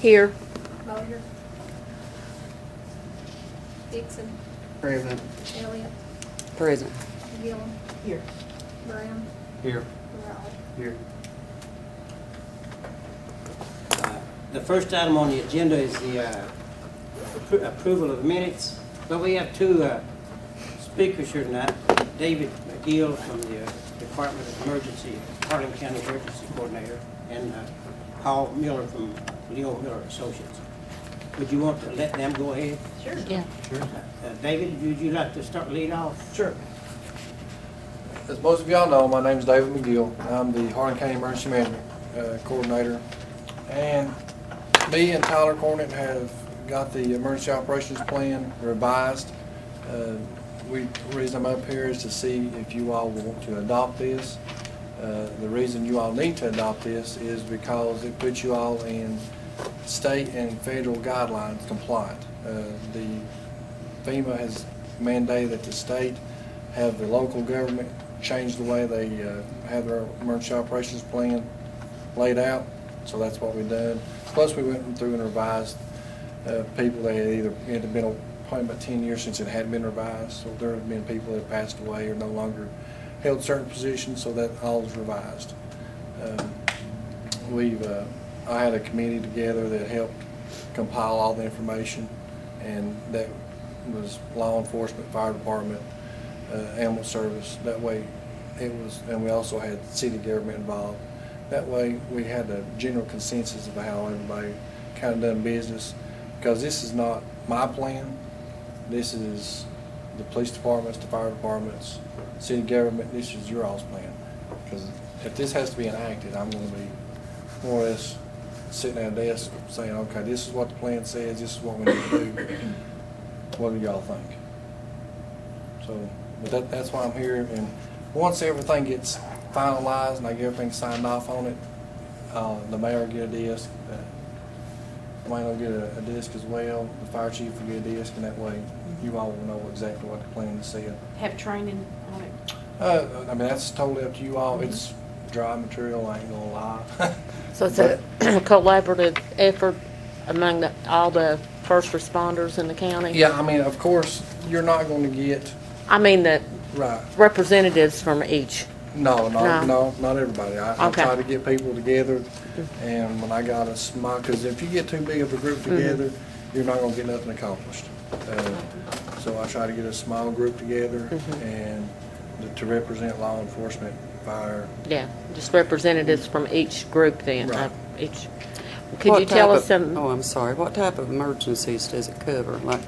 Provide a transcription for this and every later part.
Here. Bowyer. Dixon. Present. Elliott. Present. Gilliam. Here. Brown. Here. Raleigh. Here. The first item on the agenda is the approval of minutes. But we have two speakers here tonight. David McGill from the Department of Emergency, Harlan County Emergency Coordinator, and Paul Miller from Miller Associates. Would you want to let them go ahead? Sure. Yeah. Sure. David, would you like to start lead off? Sure. As most of y'all know, my name is David McGill. I'm the Harlan County Emergency Management Coordinator. And me and Tyler Cornett have got the Emergency Operations Plan revised. The reason I'm up here is to see if you all want to adopt this. The reason you all need to adopt this is because it puts you all in state and federal guidelines compliant. The FEMA has mandated that the state have the local government change the way they have their emergency operations plan laid out. So that's what we've done. Plus we went through and revised people that had been probably about 10 years since it had been revised. So there have been people that passed away or no longer held certain positions, so that all is revised. I had a committee together that helped compile all the information, and that was law enforcement, fire department, animal service. That way it was, and we also had city government involved. That way we had a general consensus of how everybody kind of done business, because this is not my plan. This is the police departments, the fire departments, city government. This is your all's plan, because if this has to be enacted, I'm going to be more or less sitting at a desk saying, okay, this is what the plan says, this is what we need to do. What do y'all think? So, but that's why I'm here. And once everything gets finalized and I get everything signed off on it, the mayor will get a disc. The mayor will get a disc as well. The fire chief will get a disc, and that way you all will know exactly what the plan is saying. Have training on it? I mean, that's totally up to you all. It's dry material, I ain't gonna lie. So it's a collaborative effort among all the first responders in the county? Yeah, I mean, of course, you're not going to get... I mean the Right. representatives from each. No, not everybody. I Okay. try to get people together, and when I got a small... Because if you get too big of a group together, you're not going to get nothing accomplished. So I try to get a small group together and to represent law enforcement, fire. Yeah, just representatives from each group then. Right. Could you tell us some? Oh, I'm sorry. What type of emergencies does it cover? Like,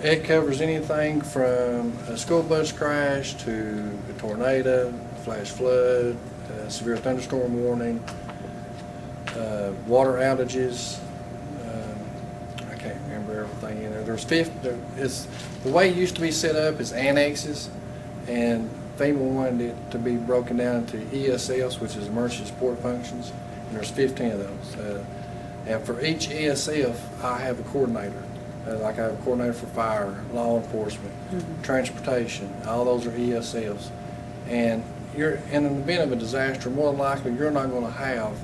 It covers anything from a school bus crash to a tornado, flash flood, severe thunderstorm warning, water outages. I can't remember everything in there. There's the way it used to be set up is annexes, and FEMA wanted it to be broken down into ESFs, which is emergency support functions, and there's 15 of those. And for each ESF, I have a coordinator. Like I have a coordinator for fire, law enforcement, transportation. All those are ESFs. And in the event of a disaster, more than likely you're not going to have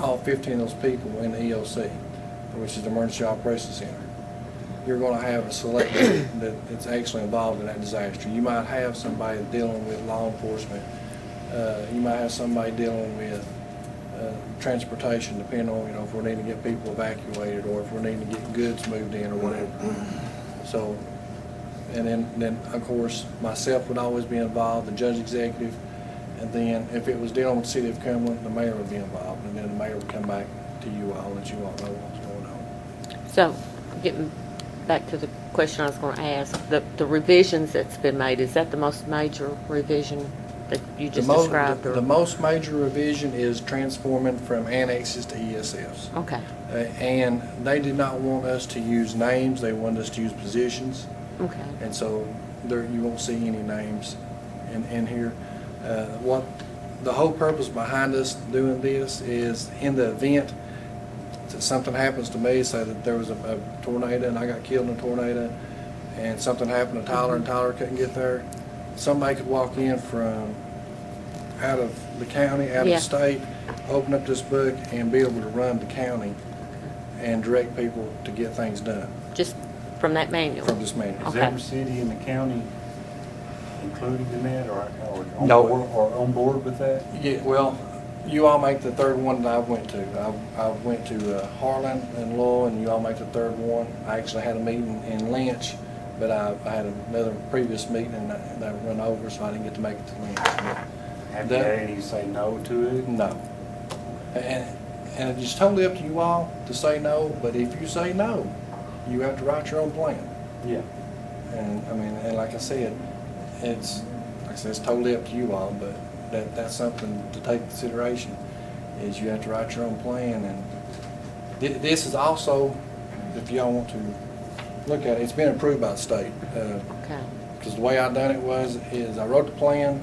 all 15 of those people in the EOC, which is the Emergency Operations Center. You're going to have a select group that's actually involved in that disaster. You might have somebody dealing with law enforcement. You might have somebody dealing with transportation, depending on, if we're needing to get people evacuated or if we're needing to get goods moved in or whatever. So, and then of course myself would always be involved, the judge executive, and then if it was dealing with the city of Cumberland, the mayor would be involved, and then the mayor would come back to you all, let you all know what's going on. So, getting back to the question I was going to ask, the revisions that's been made, is that the most major revision that you just described? The most major revision is transforming from annexes to ESFs. Okay. And they did not want us to use names, they wanted us to use positions. Okay. And so you won't see any names in here. What the whole purpose behind us doing this is, in the event that something happens to me, say that there was a tornado and I got killed in a tornado, and something happened to Tyler and Tyler couldn't get there, somebody could walk in from out of the county, out of the state, open up this book and be able to run the county and direct people to get things done Just from that manual? from this manual. Is Okay. every city in the county included in that, or on No. board, or on board with that? Yeah, well, you all make the third one that I went to. I went to Harlan and Lowell, and you all make the third one. I actually had a meeting in Lynch, but I had another previous meeting and that run over, so I didn't get to make it to Lynch. But Have you had any say no to it? no. And it's totally up to you all to say no, but if you say no, you have to write your own plan. Yeah. And I mean, and like I said, it's totally up to you all, but that's something to take into consideration, is you have to write your own plan. And this is also, if y'all want to look at it, it's been approved by the state. Okay. Because the way I done it is I wrote the plan,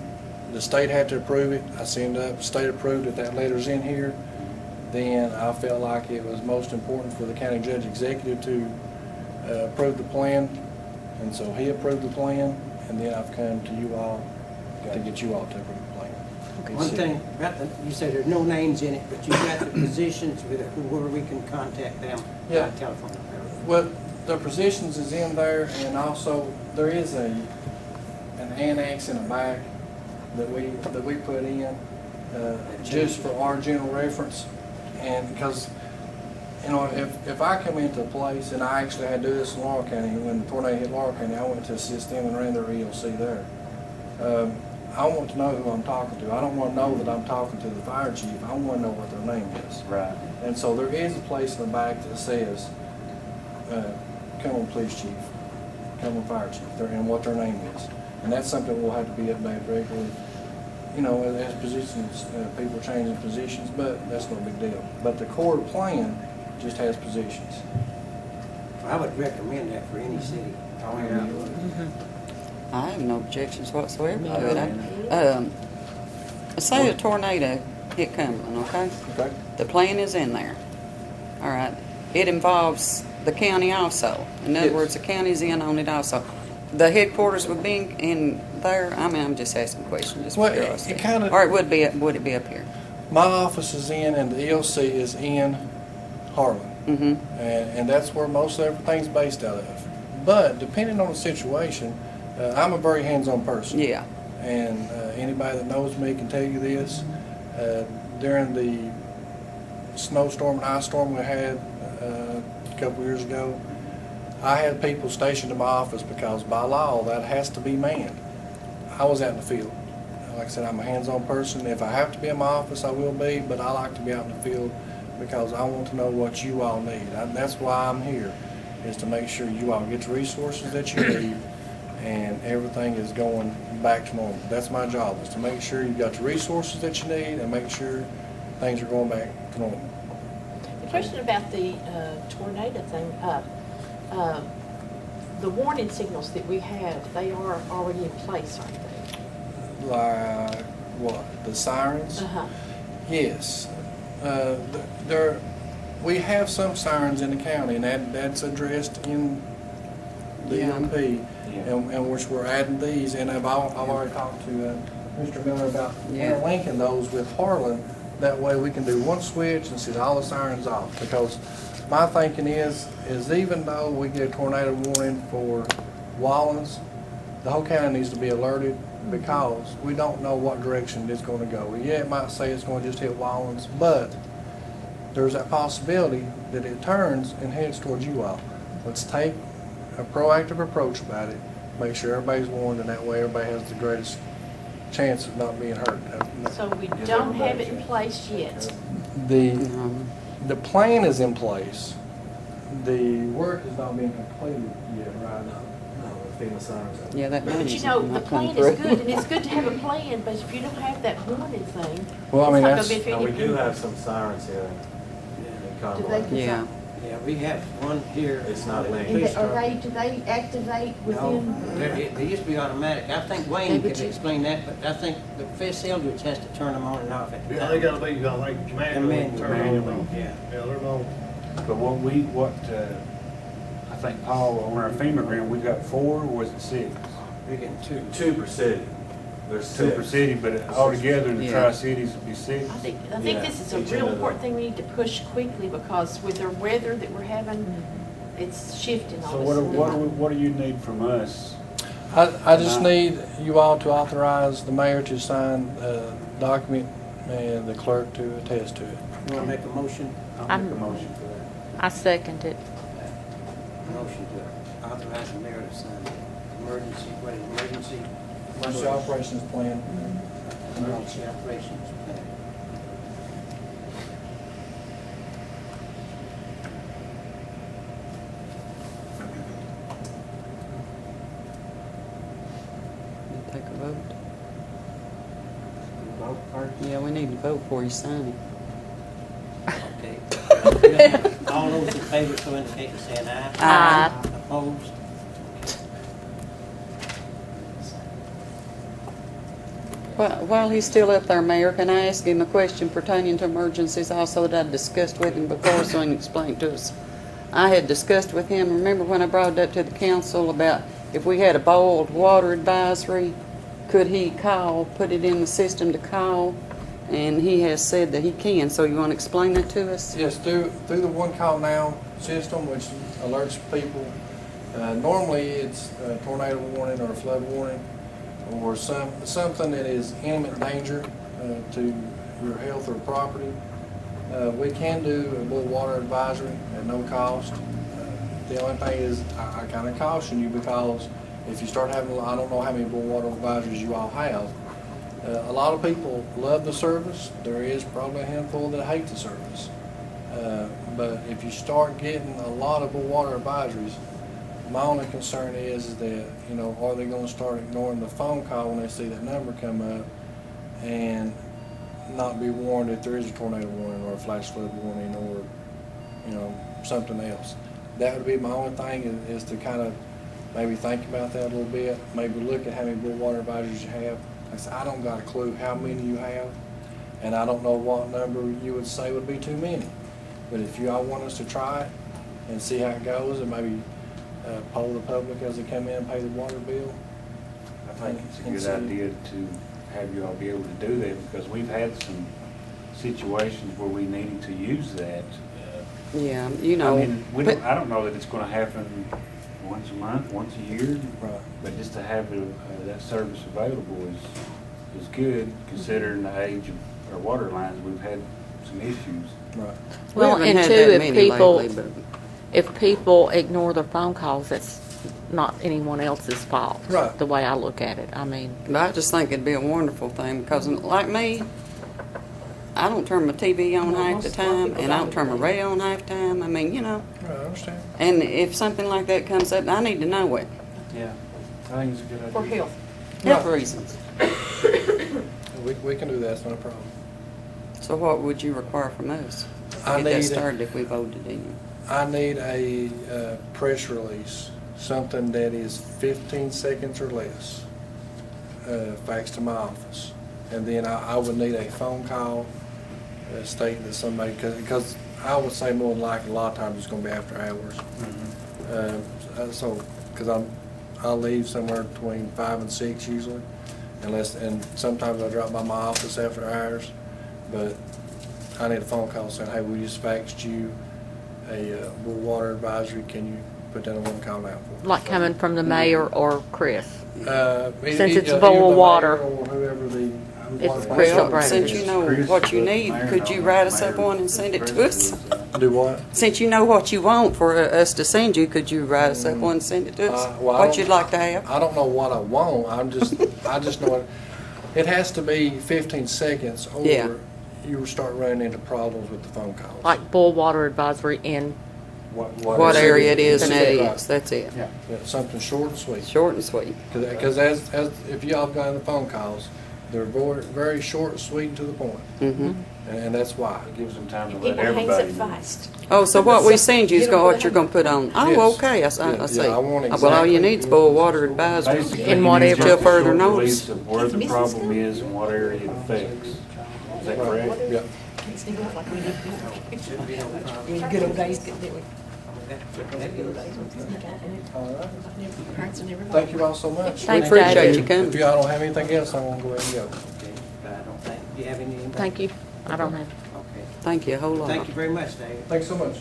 the state had to approve it, I sent it up, state approved it, that letter's in here. Then I felt like it was most important for the county judge executive to approve the plan, and so he approved the plan, and then I've come to you all to get you all to approve the plan. One thing, about you said there's no names in it, but you got the positions with where we can contact them Yeah. by telephone. Well, the positions is in there, and also there is an annex in the back that we put in just for our general reference. And because, you know, if I come into a place, and I actually had to do this in Laurel County, when the tornado hit Laurel County, I went to assist them and ran their ELC there. I want to know who I'm talking to. I don't want to know that I'm talking to the fire chief. I want to know what their name is. Right. And so there is a place in the back that says, Cumberland Police Chief, Cumberland Fire Chief, and what their name is. And that's something we'll have to be updated regularly. You know, as positions, people changing positions, but that's no big deal. But the core plan just has positions. I would recommend that for any city. Oh, yeah. I have no objections whatsoever Me to it. Say a tornado hit Cumberland, okay? Okay? The plan is in there. All right. It involves the county also. In other Yes. words, the county's in on it also. The headquarters would be in there. I mean, I'm just asking questions, just Well, for curiosity. it kinda- Or would it be up here? My office is in, and the ELC is in Harlan. Mm-hmm. And that's where most everything's based out of. But depending on the situation, I'm a very hands-on person. Yeah. And anybody that knows me can tell you this. During the snowstorm and ice storm we had a couple years ago, I had people stationed in my office because by law that has to be manned. I was out in the field. Like I said, I'm a hands-on person. If I have to be in my office, I will be, but I like to be out in the field because I want to know what you all need. That's why I'm here, is to make sure you all get the resources that you need and everything is going back to normal. That's my job, is to make sure you got the resources that you need and make sure things are going back to normal. The question about the tornado thing, the warning signals that we have, they are already in place, aren't they? Like what? The sirens? Uh-huh. Yes. We have some sirens in the county, and that's addressed in the Yeah. MP, Yeah. and which we're adding these. And I've already talked to Mr. Miller about Yeah. linking those with Harlan. That way we can do one switch and set all the sirens off. Because my thinking is even though we get a tornado warning for Wallens, the whole county needs to be alerted because we don't know what direction it's going to go. Yeah, it might say it's going to just hit Wallens, but there's that possibility that it turns and heads towards you all. Let's take a proactive approach about it, make sure everybody's warned, and that way everybody has the greatest chance of not being hurt. So we don't have it in place yet. The plan is in place. The work has not been completed yet, right? FEMA sirens. Yeah, that But money's you know, the not coming plan is through. good, and it's good to have a plan, but if you don't have that warning thing, Well, I mean, it's not that's, gonna be Now, we effective. do have some sirens here in Do Cumberland. they, Yeah. Yeah, we have one here. It's not linked. do Police do they activate No, within? they used to be automatic. I think Wayne Hey, but could you- explain that, but I think the Fifth Eldridge has to turn them on and off at the Yeah, time. they gotta be, like, manually turn on. Yeah. Yeah, they're long. But I think, Paul, on our FEMA grant, we got 4, or was it 6? We're getting two. 2 per city. There's two per city, but altogether the Yeah. Tri-Cities would be six. I think Yeah. this is a Each real end of important thing we need to push quickly because with the weather that we're having, it's shifting So all what do you need from us? I just need you all to authorize the mayor to sign a document and the clerk to attest to it. You wanna make a motion? I'll make a motion for that. I second it. Motion to authorize the mayor to sign emergency, emergency Emergency operations plan. emergency operations plan. Take a vote. Vote first? Yeah, we need to vote before you sign it. Okay. All those in favor, so indicate by saying aye. Aye. Opposed? While he's still up there, Mayor, can I ask him a question pertaining to emergencies also that I discussed with him before so he can explain to us? I had discussed with him, remember when I brought it up to the council about if we had a boiled water advisory, could he call, put it in the system to call? And he has said that he can, so you want to explain that to us? Yes, through the One Call Now system, which alerts people. Normally, it's a tornado warning or a flood warning, or something that is imminent danger to your health or property. We can do a boil water advisory at no cost. The only thing is, I kind of caution you because if you start having, I don't know how many boil water advisories you all have. A lot of people love the service. There is probably a handful that hate the service. But if you start getting a lot of boil water advisories, my only concern is that, you know, are they going to start ignoring the phone call when they see that number come up and not be warned if there is a tornado warning or a flash flood warning or, you know, something else. That would be my only thing is to kind of maybe think about that a little bit. Maybe look at how many boil water advisories you have. Like I said, I don't got a clue how many you have, and I don't know what number you would say would be too many. But if you all want us to try it and see how it goes and maybe poll the public as they come in and pay the water bill. I think it's a good idea to have you all be able to do that because we've had some situations where we needed to use that. Yeah, you know. I mean, I don't know that it's going to happen once a month, once a year, Right. but just to have that service available is good considering the age of our water lines. We've had some issues. Right. Well, We haven't and had two, that many lately, but if people ignore their phone calls, that's not anyone else's fault. Right. The way I look at it, I mean. But I just think it'd be a wonderful thing because, like me, I don't turn my TV on half the time, and I don't turn my radio on half the time. I mean, you know. Right, I understand. And if something like that comes up, I need to know it Yeah, I think it's a good idea. For health. health Right. reasons. We can do that. It's not a problem. So what would you require from us to I get that need- started if we voted in? I need a press release, something that is 15 seconds or less, faxed to my office. And then I would need a phone call stating that somebody, because I would say more than likely a lot of times it's going to be after hours. So, because I'll leave somewhere between 5 and 6 usually, and sometimes I drop by my office after hours, but I need a phone call saying, hey, we just faxed you a water advisory, can you put that on one call now for us? Like coming from the mayor or Chris. Since it's boil water. Or whoever the It's water Chris department O'Brien. Since you know what you need, could you write us up one and send it to us? Do what? Since you know what you want for us to send you, could you write us up one and send it to us? Well, I What don't- you'd like to have? I don't know what I want. I just know it has to be 15 seconds or Yeah. you start running into problems with the phone calls. Like boil water advisory in, What area it is and that Right. is, that's it. Yeah. Yeah, something short and sweet. Short and sweet. Because as if y'all have gotten the phone calls, they're very, very short, sweet, and to the point. Mm-hmm. And that's why. It gives them time to let People hangs everybody it know. fast. Oh, so what we send you is what you're gonna put on. Yes. Oh, okay, I Yeah, see. yeah, I want Well, all you exactly- need is boil water advisory. Basically, In you whatever- need Till just a further short notice. release of where the Mrs. problem Scott? is and what area it affects. Is that correct? Yeah. It's like we did before. Good old days, good day. All right. Parents and everybody. Thank you all so much. Thanks, Appreciate David. you coming. If y'all don't have anything else, I'm gonna go ahead and go. Okay, but I don't think, do you have anything? Thank you. I don't have. Okay. Thank you a whole lot. Thank you very much, David. Thanks so much.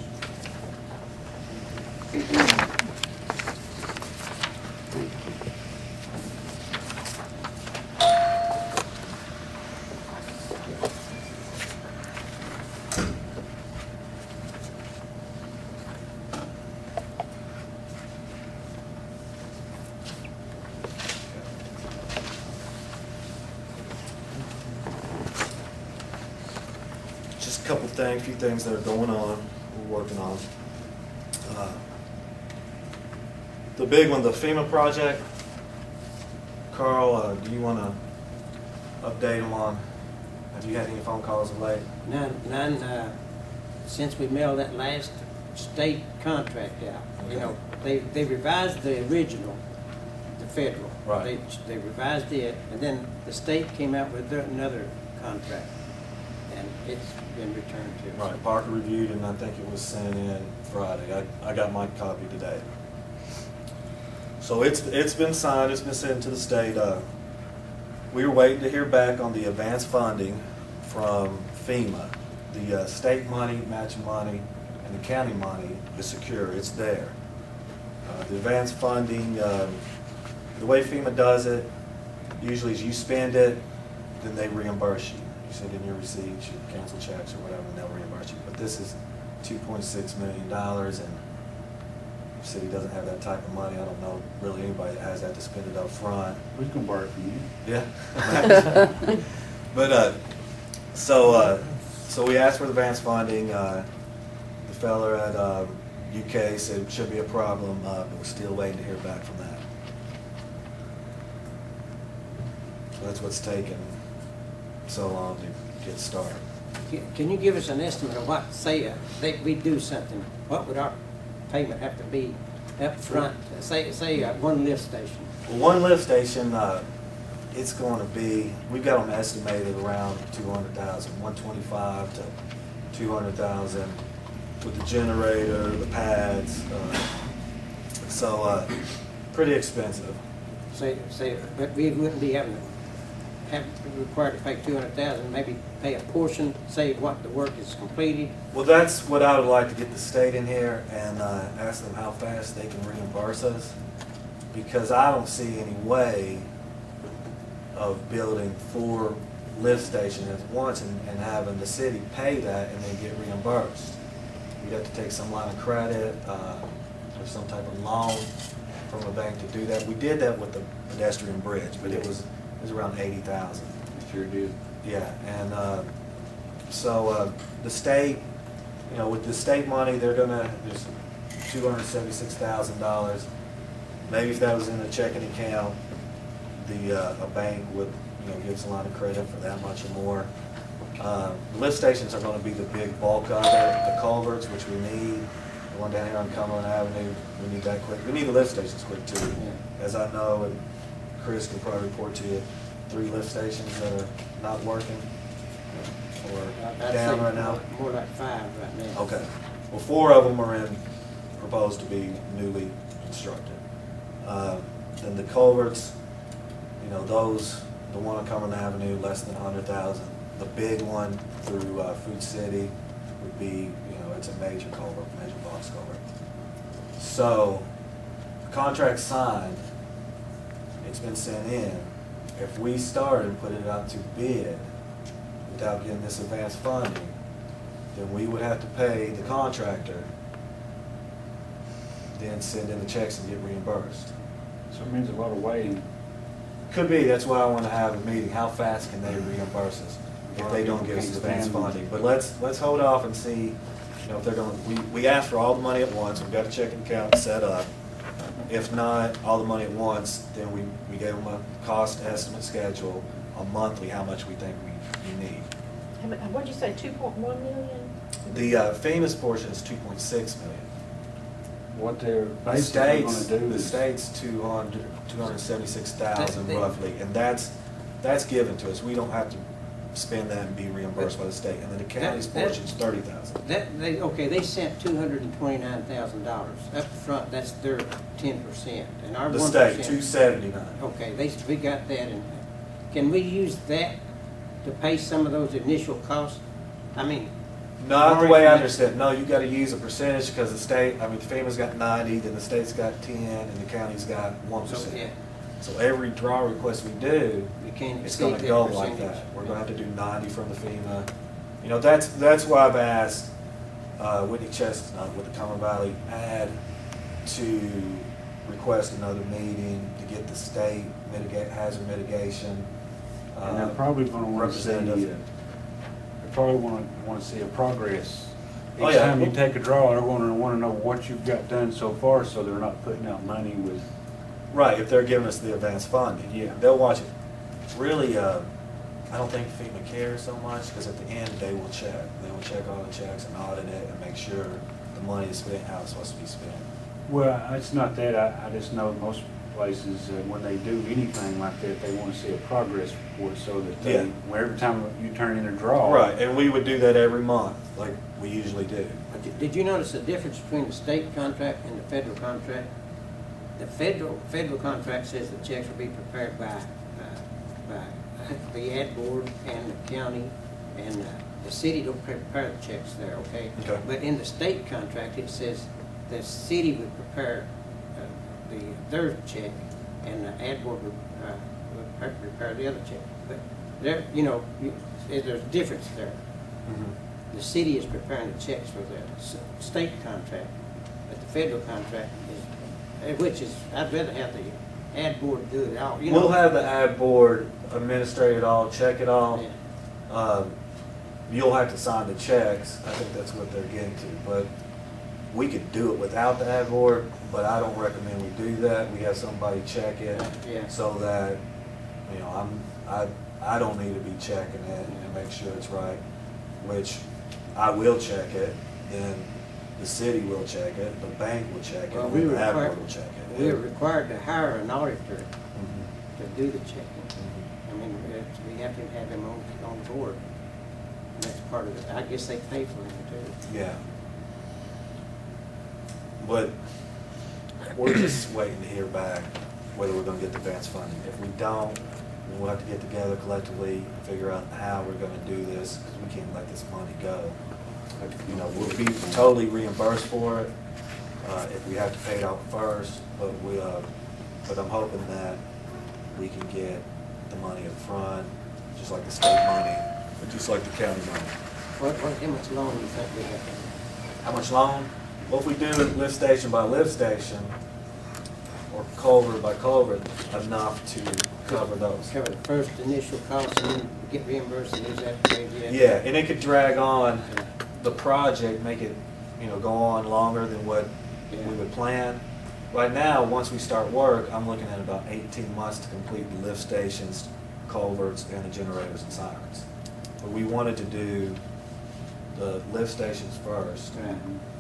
Just a couple things, few things that are going on, we're working on. The big one, the FEMA project. Carl, do you want to update them on, have you had any phone calls of late? None, since we mailed that last state contract out. You know, they revised the original, the federal. Right. They revised it, and then the state came out with another contract, and it's been returned to us. Right, Parker reviewed and I think it was sent in Friday. I got my copy today. So it's been signed, it's been sent to the state. We were waiting to hear back on the advance funding from FEMA. The state money, matching money, and the county money is secure, it's there. The advance funding, the way FEMA does it, usually is you spend it, then they reimburse you. You send in your receipts, you cancel checks or whatever, and they'll reimburse you. But this is $2.6 million, and the city doesn't have that type of money. I don't know really anybody that has that to spend it up front. We can borrow from you. Yeah. But, so we asked for the advance funding. The fella at UK said it shouldn't be a problem, but we're still waiting to hear back from that. So that's what's taken so long to get started. Can you give us an estimate of what, say, we do something, what would our payment have to be up front? Say one lift station. Well, one lift station, it's going to be, we've got them estimated around 200,000, 125 to 200,000 with the generator, the pads. So pretty expensive. But we wouldn't be have required to pay 200,000, maybe pay a portion, say what the work is completed. Well, that's what I would like to get the state in here and ask them how fast they can reimburse us, because I don't see any way of building 4 lift stations at once and having the city pay that and then get reimbursed. We'd have to take some line of credit or some type of loan from a bank to do that. We did that with the pedestrian bridge, but it was around 80,000. Sure did. Yeah, and so the state, you know, with the state money, there's $276,000. Maybe if that was in a checking account, a bank would, you know, give us a line of credit for that much or more. Lift stations are going to be the big bulk of it. The culverts, which we need, the one down here on Cumberland Avenue, we need that quick. We need the lift stations quick too. Yeah. As I know, and Chris can probably report to you, 3 lift stations that are not working or I'd down say right now. More like 5 right now. Okay. Well, 4 of them are proposed to be newly constructed. Then the culverts, you know, the one on Cumberland Avenue, less than 100,000. The big one through Food City would be, you know, it's a major culvert, major box culvert. So, contract signed, it's been sent in. If we start and put it out to bid without getting this advance funding, then we would have to pay the contractor, then send in the checks and get reimbursed. So it means a lot of waiting. Could be, that's why I want to have a meeting. How fast can they reimburse us if they don't give us advance funding? But let's hold off and see, you know, if they're going to, we asked for all the money at once. We've got a checking account set up. If not, all the money at once, then we gave them a cost estimate schedule, a monthly, how much we think we need. What'd you say, 2.1 million? The famous portion is 2.6 million. What they're The basically going to do the is. state's 276,000 They- roughly, and that's given to us. We don't have to spend that and be reimbursed by the state, and then the county's portion's $30,000. They sent $229,000 up front, that's their 10%, and our 1%. The state, $279. Okay, we got that, and can we use that to pay some of those initial costs? I mean. Not the way I understand. No, you gotta use a percentage, because the state, I mean, FEMA's got 90, then the state's got 10, and the county's got 1%. So, yeah. So every draw request we do, We can't it's gonna exceed go that like percentage. that. We're gonna have to do 90 from the FEMA. You know, that's why I've asked Whitney Chestnut with the Cumberland Valley ad to request another meeting to get the state hazard mitigation. And they're probably gonna want to see, representative. they probably want to see a progress. Oh, Each yeah. time you take a draw, they're going to want to know what you've got done so far, so they're not putting out money with. Right, if they're giving us the advance funding. Yeah. They'll watch it. Really, I don't think FEMA cares so much, because at the end, they will check. They will check all the checks and audit it and make sure the money is spent how it's supposed to be spent. Well, it's not that. I just know most places, when they do anything like that, they want to see a progress report, so that they, Yeah. where every time you turn in a draw. Right, and we would do that every month, like we usually do. Did you notice the difference between the state contract and the federal contract? The federal contract says the checks will be prepared by the ad board and the county, and the city don't prepare the checks there, okay? Okay. But in the state contract, it says the city would prepare their check, and the ad board would prepare the other check. But there, there's a difference there. The city is preparing the checks for the state contract, but the federal contract is, I'd rather have the ad board do it all, We'll have the ad board administrate it all, check it all. Yeah. You'll have to sign the checks. I think that's what they're getting to. But we could do it without the ad board, but I don't recommend we do that. We have somebody check it Yeah. so that, I don't need to be checking it and make sure it's right, which I will check it, then the city will check it, the bank will check it, Well, and the ad board will check it. we're required to hire an auditor Mhm. to do the checking. I mean, we have to have him on board. And that's part of it. I guess they pay for him too. Yeah. But we're just waiting to hear back whether we're gonna get the advance funding. If we don't, then we'll have to get together collectively, figure out how we're gonna do this, because we can't let this money go. We'll be totally reimbursed for it, if we have to pay it out first, but I'm hoping that we can get the money up front, just like the state money, but just like the county money. How much loan do you think we have? How much loan? Well, if we do it lift station by lift station, or culvert by culvert, enough to cover those. Cover the first initial cost and then get reimbursed and use that to pay the. Yeah, and it could drag on the project, make it, go on longer than what we would plan. Right now, once we start work, I'm looking at about 18 months to complete the lift stations, culverts, and the generators and sirens. But we wanted to do the lift stations first, Right.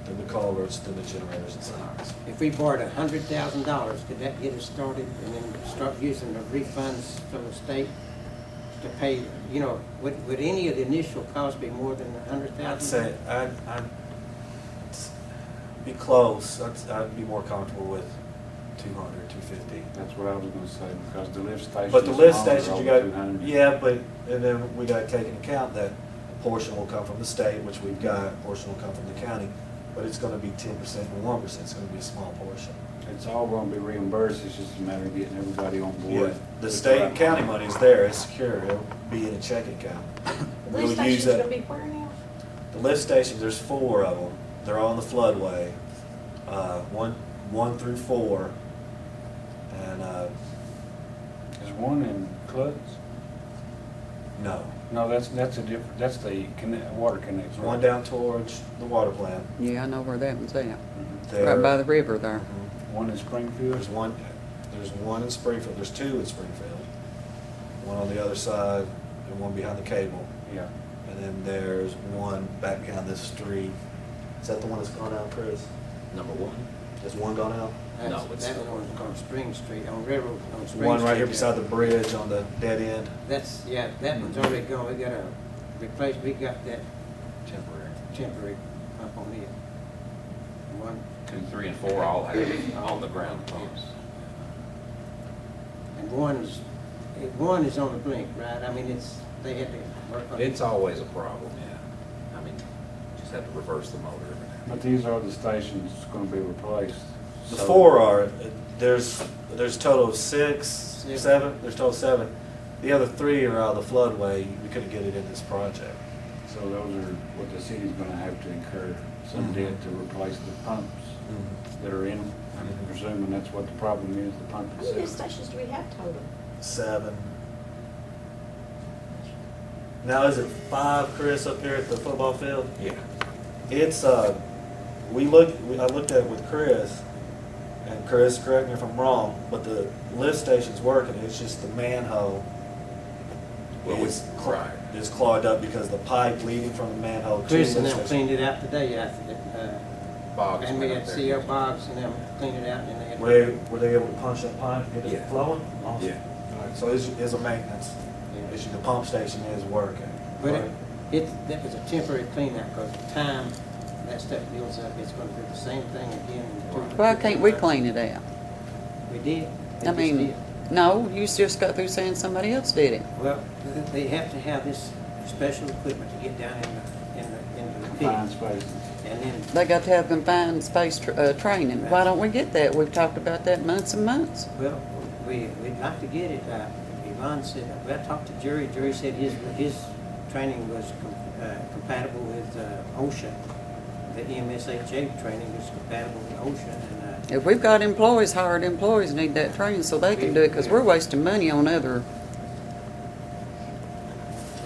then the culverts, then the generators and sirens. If we borrowed $100,000, could that get us started and then start using the refunds from the state to pay, would any of the initial costs be more than $100,000? I'd say, I'd be close. I'd be more comfortable with 200, 250. That's what I was going to say, because the lift station. But the lift stations, stations you got, and then we got to take into account that a portion will come from the state, which we've got, a portion will come from the county, but it's going to be 10% and 1%. It's going to be a small portion. It's all going to be reimbursed, it's just a matter of getting everybody on board. Yeah, the state and county money is there, it's secure, it'll be in a checking account. The We'll lift use station's that. gonna be where now? The lift stations, there's 4 of them. They're all in the floodway, 1 through 4. And, There's one in Clutch? no, No, that's a different, that's the water connection. there's one down towards the water plant. Yeah, I know where that one's at. There. Right by the river there. Mhm. One in Springfield? There's one in Springfield, there's 2 in Springfield. One on the other side and one behind the cable. Yeah. And then there's one back behind this street. Is that the one that's gone out, Chris? Number one? Has one gone out? That's, it's that still one on Spring Street, on Railroad, on Spring Street. One right here there. beside the bridge on the dead end. That's, yeah, that one's already gone. We gotta replace, we got that temporary pump on it. One, 2, 3, and 4 all have on-the-ground pumps. and one is on the blink, right? I mean, they had to work on it. It's always a problem, yeah. I mean, just have to reverse the motor every now and But these are the stations that's gonna be replaced. The So- 4 are, there's a total of 6, Seven. 7, there's a total of 7. The other 3 are out of the floodway, we couldn't get it in this project. So those are what the city's gonna have to incur, some Mhm. debt to replace the pumps that are in. I'm presuming that's what the problem is, the pump How many itself. stations do we have total? 7. Now, is it 5, Chris, up here at the football field? Yeah. It's, I looked at it with Chris, and Chris, correct me if I'm wrong, but the lift station's working, it's just the manhole Well, is right. is clogged up because the pipe leading from the manhole to the Chris and lift them station. cleaned it out today, I think. Boggs And we went had up C.O. there. Boggs and them cleaned it out, and then they had. Were they able to punch that pipe, get it Yeah. flowing? Awesome. Yeah. All right, so it's a maintenance Yeah. issue, the pump station is working. But Right. that was a temporary cleanout, because the time that stuff builds up, it's gonna do the same thing again. in 2 to Why 3 can't we months. clean it out? We did. We I just mean, did. no, you just got through saying somebody else did it. Well, they have to have this special equipment to get down into the Confined pit. spaces. And then, They got to have confined space training. Why don't we get that? We've talked about that months and months. well, we'd like to get it. Yvonne said, well, I talked to Jerry. Jerry said his training was compatible with OSHA. The MSHA training is compatible with OSHA. And If we've got employees, hired employees need that training so they can do it, because we're wasting money on other,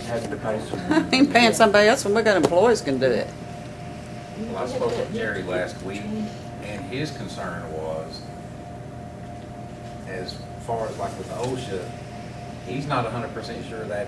Having to pay I some. ain't paying somebody else when we got employees can do it. Well, I spoke with Jerry last week, and his concern was, as far as like with OSHA, he's not 100% sure that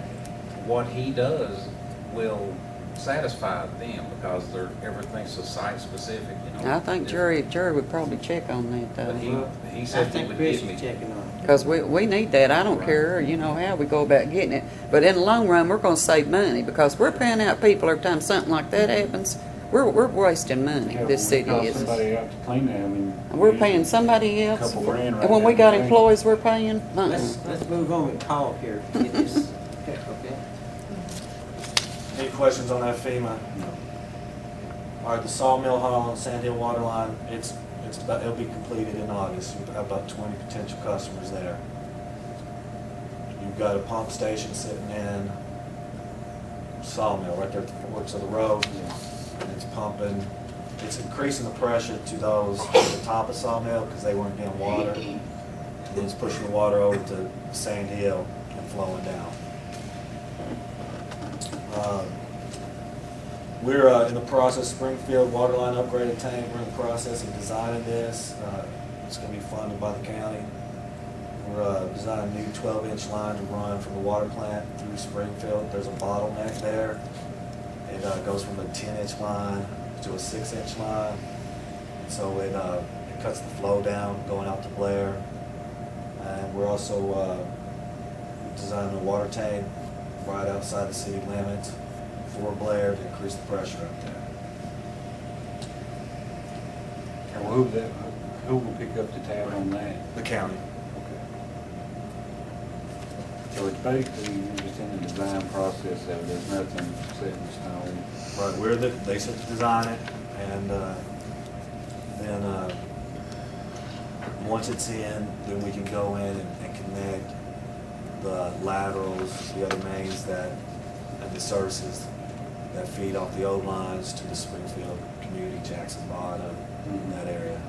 what he does will satisfy them, because everything's so site-specific, you know. I think Jerry would probably check on that But though. he I said he think would Chris give me. is checking on it. Because we need that. I don't care, you know, how we go about getting it. But in the long run, we're going to save money, because we're paying out people every time something like that happens. We're wasting money, Yeah, this when we city call is. somebody out to clean that, I mean. And we're we paying usually somebody a else. couple grand right And when now we got to pay. employees we're paying, Let's move on with Paul here. Get this, okay? Any questions on that FEMA? No. All right, the Sawmill Hall and Sand Hill Water Line, it'll be completed in August. We've got about 20 potential customers there. You've got a pump station sitting in Sawmill, right there at the forks of the road. And it's pumping, it's increasing the pressure to those at the top of Sawmill because they weren't getting water. And then it's pushing the water over to Sand Hill and flowing down. We're in the process, Springfield Waterline Upgraded Tank, we're in the process of designing this. It's going to be funded by the county. We're designing a new 12-inch line to run from the water plant through Springfield. There's a bottleneck there. It goes from a 10-inch line to a 6-inch line. So it cuts the flow down going out to Blair. And we're also designing a water tank right outside the city limits for Blair to increase the pressure up there. And who will pick up the tab on that? The county. Okay. So it's basically, you're just in the design process of it, there's nothing set in stone. Right, they said to design it, and then once it's in, then we can go in and connect the laterals, the other mains and the services that feed off the old lines to the Springfield community, Jackson Bottom, that area.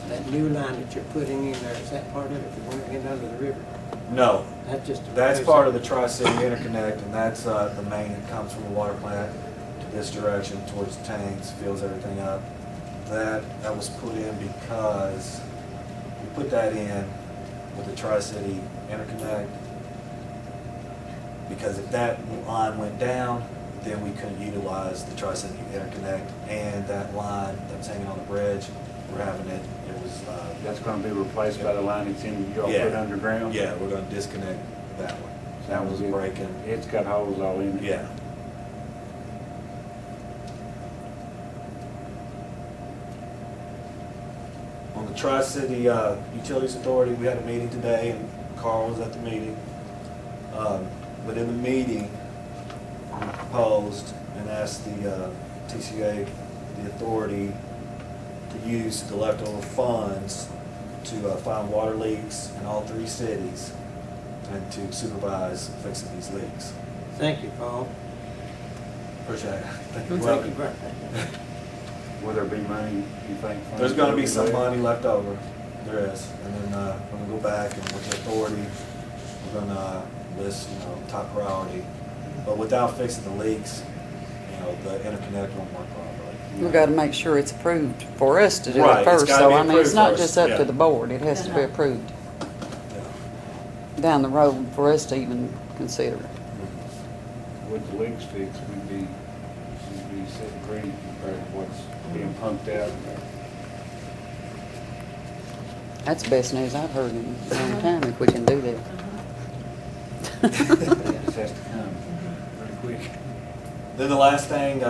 That new line that you're putting in there, is that part of it, the one that went under the river? No, That's just. that's part of the Tri-City Interconnect, and that's the main that comes from the water plant to this direction towards the tanks, fills everything up. That was put in because we put that in with the Tri-City Interconnect, because if that line went down, then we couldn't utilize the Tri-City Interconnect, and that line that was hanging on the bridge we're having it, it was, That's gonna be replaced by the line that's in, y'all Yeah. put underground? yeah, we're gonna disconnect that one. That was Sounds good. breaking. It's got holes all in it. Yeah. On the Tri-City Utilities Authority, we had a meeting today, and Carl was at the meeting. But in the meeting, we proposed and asked the TCA, the authority, to use the leftover funds to find water leaks in all 3 cities and to supervise fixing these leaks. Thank you, Paul. Appreciate it. Thank you. Thank you, Brett. Will there be money, you think? There's gonna be some left? money left over, there is, and then we're gonna go back and with the authority, we're gonna list, top priority. But without fixing the leaks, the interconnect won't work properly. We gotta make sure it's approved for us to do Right, it it's first, gotta so be I mean, it's approved not first, just up yeah. to the board, it has to be approved Yeah. down the road for us to even consider it. With the leaks fixed, we'd be sitting pretty compared to what's being pumped out. That's the best news I've heard in a long time, if we can do that. It just has to come pretty quick. Then the last thing,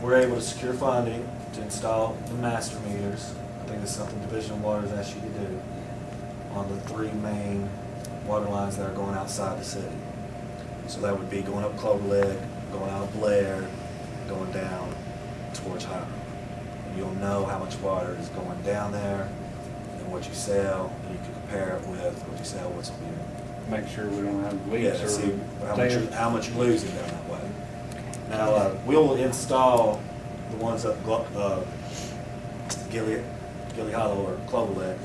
we're able to secure funding to install the master meters. I think it's something Division of Water has asked you to do on the 3 main water lines that are going outside the city. So that would be going up Clover Leg, going out of Blair, going down towards Hiram. And you'll know how much water is going down there and what you sell, and you can compare it with what you sell, what's being. Make sure we don't have Yeah, leaks or. see how much you're losing down that way. Now, we'll install the ones up Gilly Hollow or Clover Leg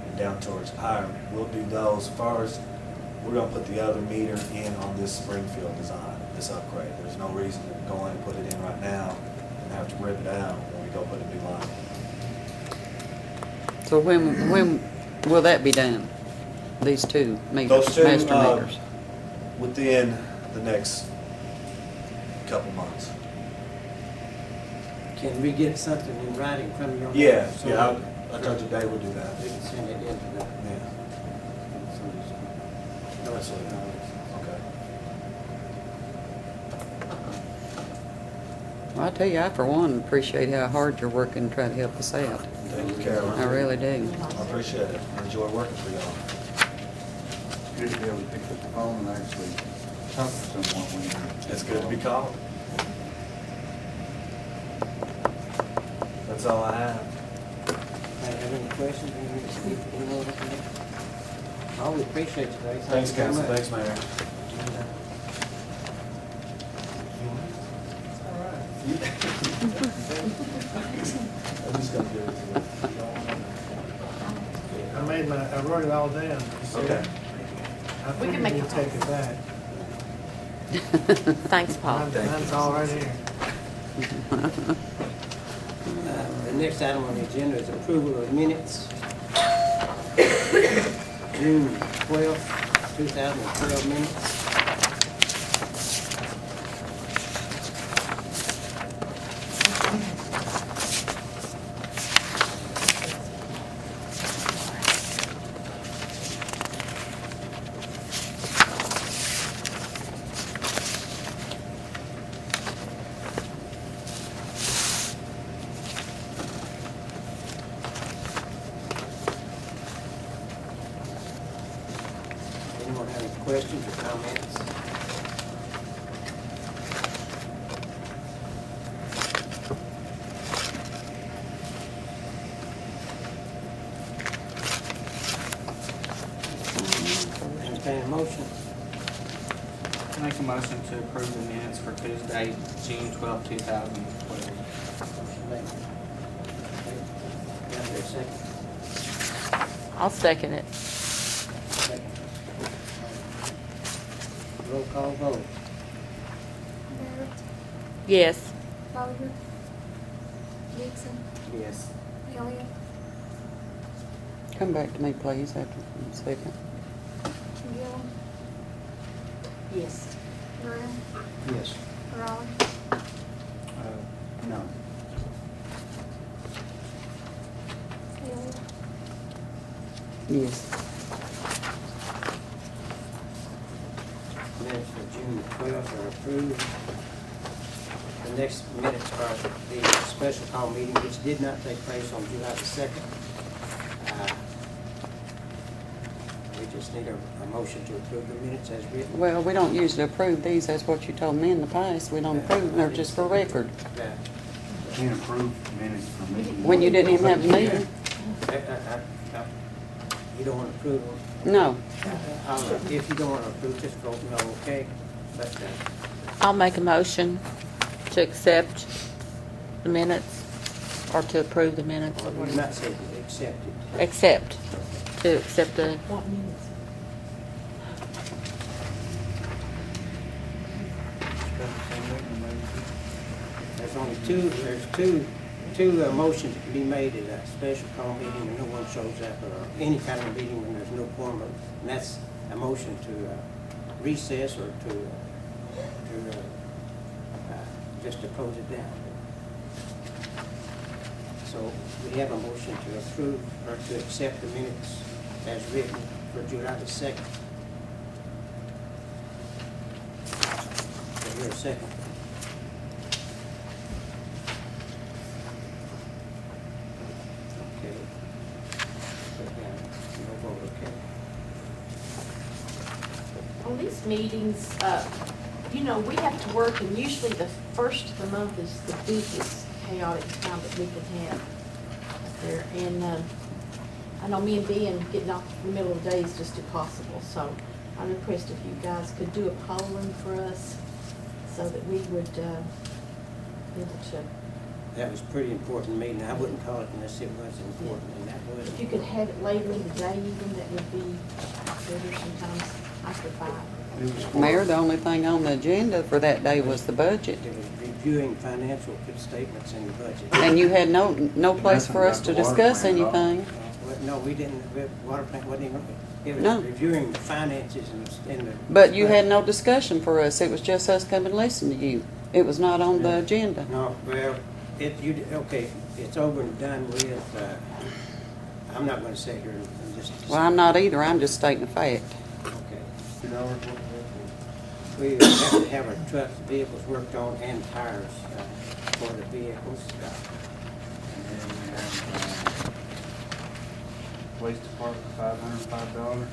and down towards Hiram. We'll do those first. We're gonna put the other meter in on this Springfield design, this upgrade. There's no reason to go in and put it in right now and have to rip it out when we go put a new line. So when will that be done? These 2 meters, Those 2, master meters? within the next couple months. Can we get something in writing from your? Yeah, so yeah, I told you Dave would do that. We can send it into the. Yeah. Absolutely. Okay. Well, I tell you, I for one appreciate how hard you're working to try to help us out. Thank you, Carolyn. I really do. I appreciate it. I enjoy working for y'all. Good to be able to pick up the phone and actually talk to someone when you're. It's good to be called. That's all I have. Have any questions? Any more? Oh, we appreciate you, Dave. Thanks, Thank you Council. very Thanks, much. Mayor. I'm just gonna give it to you. I wrote it all down. Okay. I We can figured make you'd it take it back. Thanks, Paul. Mine's all right here. The next item on the agenda is approval of minutes. June 12th, 2012 minutes. Anyone have any questions or comments? Entertain a motion. Make a motion to approve the minutes for Tuesday, June 12, 2012. Motion made. Got there a second? I'll second it. Second. Roll call vote. Barrett, Yes. Bowyer, Dixon, Yes. Elliott, Come back to me, please, after a second. McGill, Yes. Graham, Yes. Raleigh. No. Yes. Minutes for June 12th are approved. The next minutes are the special call meeting, which did not take place on July the 2nd. We just need a motion to approve the minutes as written. Well, we don't usually approve these. That's what you told me in the past. We don't approve them. They're just for record. Can't approve minutes from meetings. When you didn't even have a meeting? You don't want to approve them? No. If you don't want to approve, just vote no, okay? But, I'll make a motion to accept the minutes, or to approve the minutes. well, we're not saying to accept it. To accept the, What minutes? There's only two motions that can be made at a special call meeting when no one shows up, or any kind of meeting when there's no quorum, and that's a motion to recess or to just to close it down. So we have a motion to approve or to accept the minutes as written for July the 2nd. Is there a second? Okay. Put down, no vote, okay. On these meetings, you know, we have to work, and usually the first of the month is the biggest chaotic time that we can have up there. And I know me and Ben getting off in the middle of the day is just impossible. So I'm impressed if you guys could do a polling for us so that we would be able to. That was a pretty important meeting. I wouldn't call it unless it was important, and that was. If you could have it later in the day even, that would be better sometimes after 5. Mayor, the only thing on the agenda for that day was the budget. It was reviewing financial statements in the budget. And you had no place for us to discuss anything. Well, no, we didn't, water plant wasn't even, it was No. reviewing the finances in the. But you had no discussion for us. It was just us coming to listen to you. It was not on the agenda. No, well, okay, it's over and done with. I'm not gonna sit here and just. Well, I'm not either. I'm just stating the fact. Okay. We have to have our trucks, vehicles worked on, and tires for the vehicles. And then we have, police department, $505.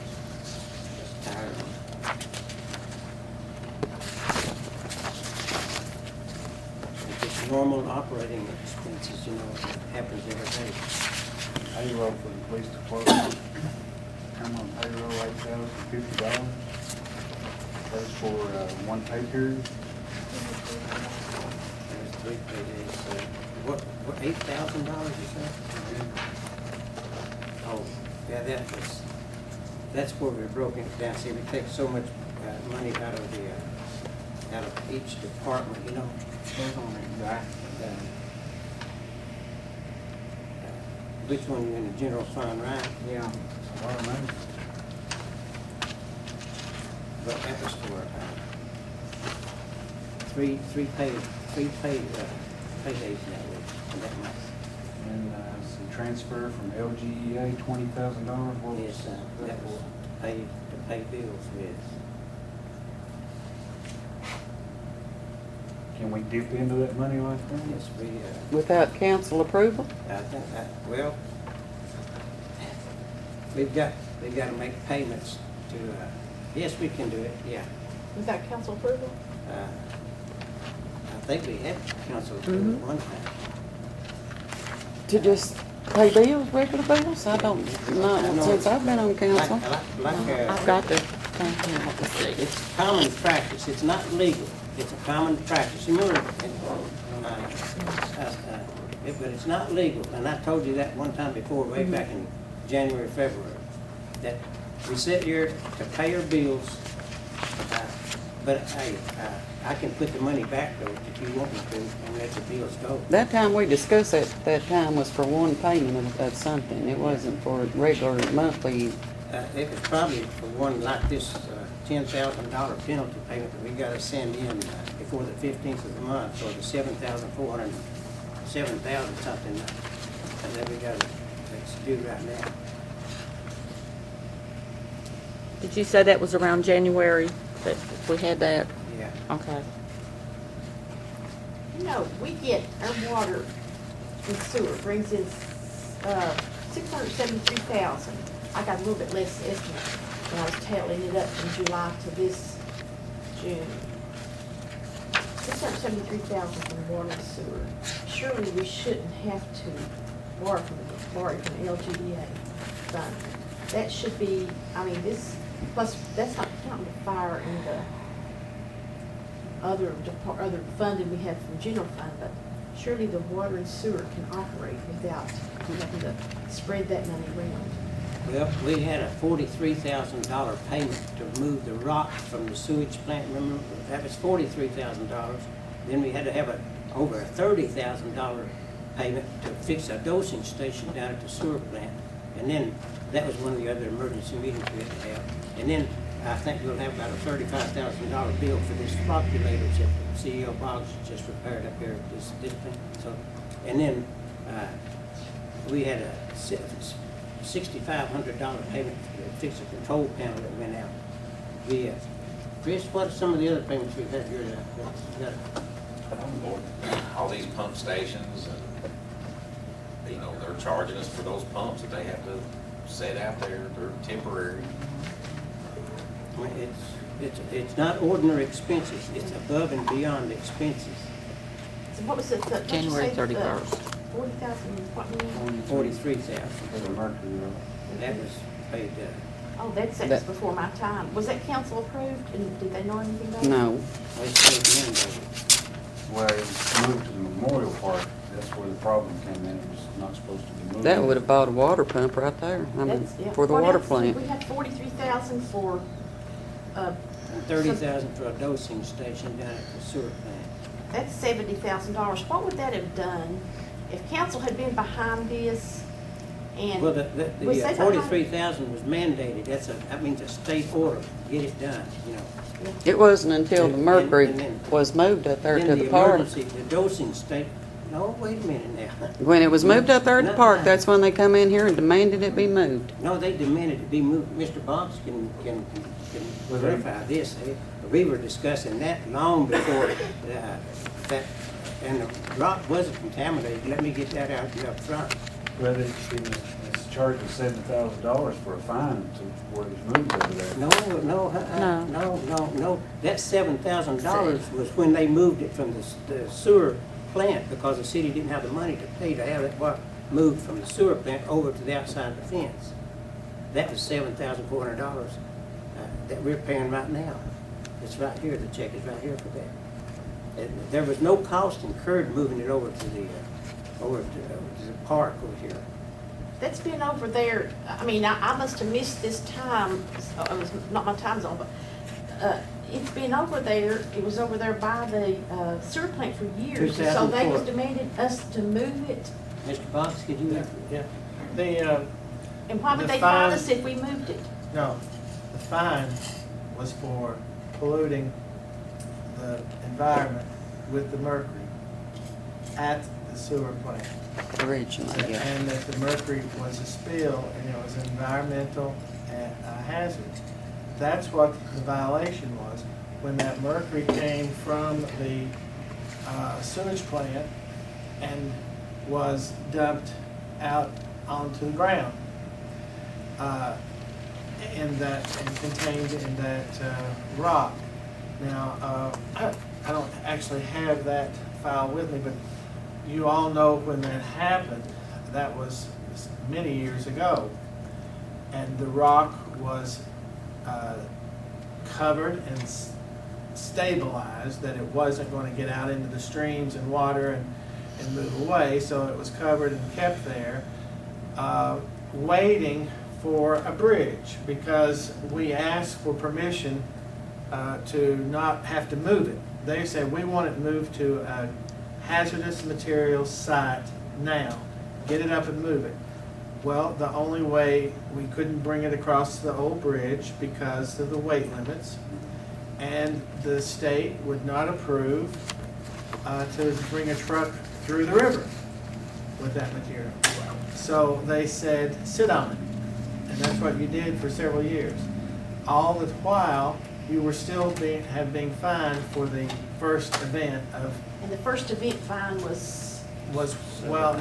Tires. It's normal operating expenses, you know, it happens every day. Payroll for the police department, come on payroll, $8,050. That's for one pay period. There's 3 paydays. What, $8,000 you said? Oh, yeah, that's where we're broken it down. See, we take so much money out of each department, you know. Which one, you in the general fund, right? Yeah. A lot of money. But that was for three paydays that week, that month. And some transfer from LGEA, $20,000. What Yes, that was paid to pay bills with. Can we dip into that money like that? Yes, we, Without council approval? I think, well, we've got to make payments to, yes, we can do it, yeah. Without council approval? I think we had council approval Mhm. one time. To just pay bills, regular bills? I don't, not since I've been on council. I've got the thing here. Let's see. It's common practice, it's not legal, it's a common practice. You know, but it's not legal, and I told you that one time before, way back in January, February, that we sit here to pay our bills, but hey, I can put the money back though, if you want me to, and let the bills go. That time we discussed it, that time was for one payment of something. It wasn't for regular monthly. It was probably for one like this $10,000 penalty payment that we got to send in before the 15th of the month, or the $7,000 something that we got to do right now. Did you say that was around January that we had that? Yeah. Okay. You know, we get our water and sewer brings in, 673,000. I got a little bit less estimate when I was tallying it up from July to this June. 673,000 from water and sewer. Surely we shouldn't have to borrow from the LGDA fund. That should be, I mean, this, plus, that's not counting the fire and the other funding we have from general fund, but surely the water and sewer can operate without having to spread that money around. Well, we had a $43,000 payment to move the rock from the sewage plant, remember? That was $43,000. Then we had to have over a $30,000 payment to fix a dosing station down at the sewer plant. And then, that was one of the other emergency meetings we had to have. And then, I think we'll have about a $35,000 bill for this floculators that CEO Boggs just repaired up here at this plant. So, and then, we had a $6,500 payment to fix a control panel that went out. Chris, what are some of the other payments we've had here that All these pump stations, and, you know, they're charging us for those pumps that they have to set out there. They're temporary. it's not ordinary expenses, it's above and beyond expenses. So what was it? January 31st. 40,000, what million? 43,000. For the mercury. That was paid, Oh, that's before my time. Was that council approved, and did they know anything about it? No. they paid mandated. Well, it was moved to the Memorial Park. That's where the problem came in. It was not supposed to be moved. That would have bought a water pump right there, I mean, That's- yeah. for the What water else? plant. We had 43,000 for, And 30,000 for a dosing station down at the sewer plant. that's $70,000. What would that have done if council had been behind this and? Well, Was the they behind- 43,000 was mandated, that means a state order, get it done, you know. It wasn't until the And- mercury and then- was moved up there Then to the park. emergency, the dosing state, no, wait a minute now. When it was moved up there at the park, No. that's when they come in here and demanded it be moved. No, they demanded it be moved. Mr. Boggs can verify this. We were discussing that long before that, and the rock wasn't contaminated. Let me get that out up front. Well, it's charging $70,000 for a fine to where it's moved over there. No. That $7,000 was when they moved it from the sewer plant because the city didn't have the money to pay to have that water moved from the sewer plant over to the outside of the fence. That was $7,400 that we're paying right now. It's right here, the check is right here for that. And there was no cost incurred moving it over to the park over here. That's been over there, I mean, I must have missed this time, it was not my time zone, but it's been over there, it was over there by the sewer plant for years. So they 2004. just demanded us to move it, Mr. Boggs, could you? Yeah. The, and why would The they fine fine- us if we moved it? no, the fine was for polluting the environment with the mercury at the sewer plant. Originally, yeah. And that the mercury was a spill and it was an environmental hazard. That's what the violation was. When that mercury came from the sewage plant and was dumped out onto the ground and contained in that rock. Now, I don't actually have that file with me, but you all know when that happened, that was many years ago. And the rock was covered and stabilized, that it wasn't going to get out into the streams and water and move away, so it was covered and kept there, waiting for a bridge, because we asked for permission to not have to move it. They said, we want it moved to a hazardous materials site now. Get it up and move it. Well, the only way, we couldn't bring it across the old bridge because of the weight limits, and the state would not approve to bring a truck through the river with that material. So they said, sit on it. And that's what you did for several years. all the while, you were still being fined for the first event of, And the first event fine was, well,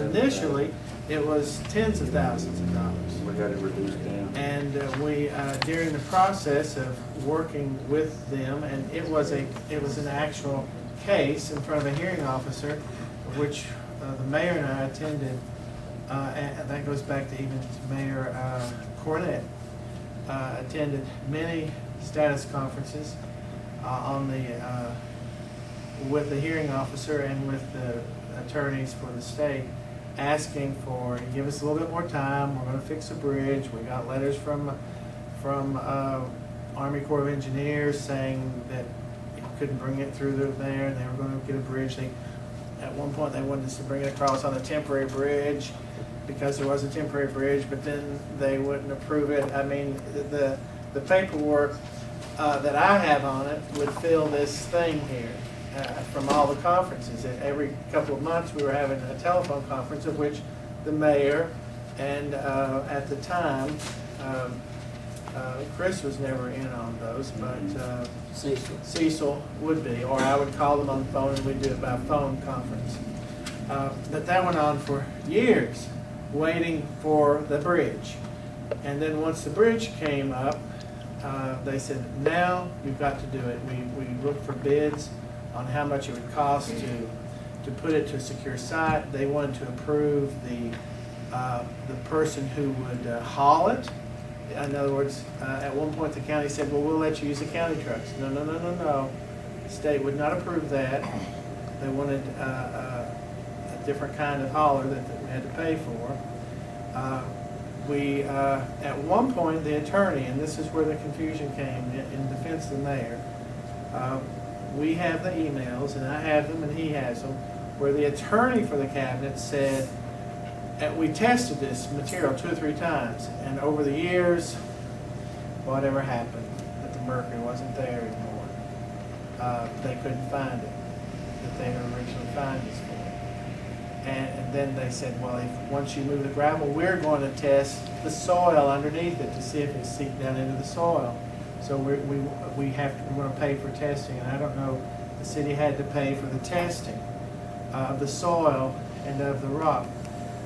initially, it was tens of thousands of dollars. We got it reduced down. And we, during the process of working with them, and it was an actual case in front of a hearing officer, which the mayor and I attended, and that goes back to even Mayor Cornett, attended many status conferences on the with the hearing officer and with the attorneys for the state, asking for, give us a little bit more time, we're going to fix a bridge. We got letters from Army Corps of Engineers saying that you couldn't bring it through there, and they were going to get a bridge. At one point, they wanted us to bring it across on a temporary bridge because there was a temporary bridge, but then they wouldn't approve it. I mean, the paperwork that I have on it would fill this thing here. From all the conferences. Every couple of months we were having a telephone conference of which the mayor and at the time, Chris was never in on those, but Cecil would be, or I would call them on the phone and we'd do it by phone conference. But that went on for years, waiting for the bridge. And then once the bridge came up, they said, now you've got to do it. We looked for bids on how much it would cost to put it to a secure site. They wanted to approve the person who would haul it. In other words, at one point the county said, well, we'll let you use the county trucks. No, no, no, no, no. The state would not approve that. They wanted a different kind of hauler that we had to pay for. At one point, the attorney, and this is where the confusion came in defense of the mayor, we have the emails, and I have them, and he has them, where the attorney for the cabinet said, we tested this material 2 or 3 times, and over the years, whatever happened, that the mercury wasn't there anymore. They couldn't find it, that they had originally found us for. And then they said, well, once you move the gravel, we're going to test the soil underneath it to see if it's seeped down into the soil. So we're going to pay for testing, and I don't know, the city had to pay for the testing of the soil and of the rock.